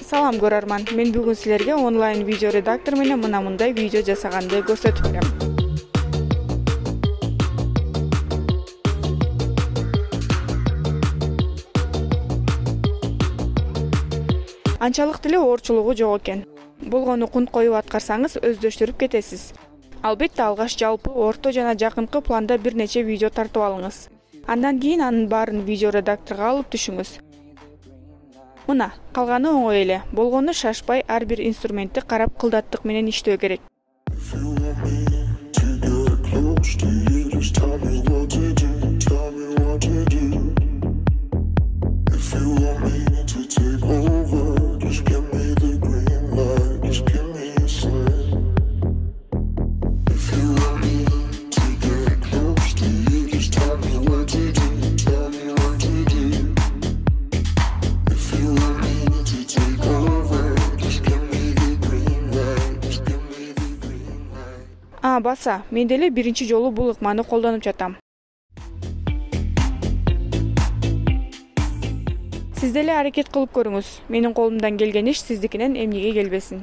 Салам көрөрман. Мен бүгүн силерге онлайн видео редактор менен мындай видео жасаганды көрсөтүп берем. Анчалык деле оорчулугу жок экен. Болгону кунт коюп аткарсаңыз өздөштүрүп кетесиз. Албетте алгаш жалпы орто жана жакынкы планда бир нече видео тартып алыңыз. Андан кийин анын баарын видео редакторго алып түшүңүз. Мына, калганы оңой эле. Болгону шашпай ар бир инструментти карап кылдаттык менен иштөө керек. Баса, мен деле биринчи жолу бул ыкманы колдонуп жатам. Сиз деле аракет кылып көрүңүз. Менин колумдан келген иш сиздикинен эмнеге келбесин.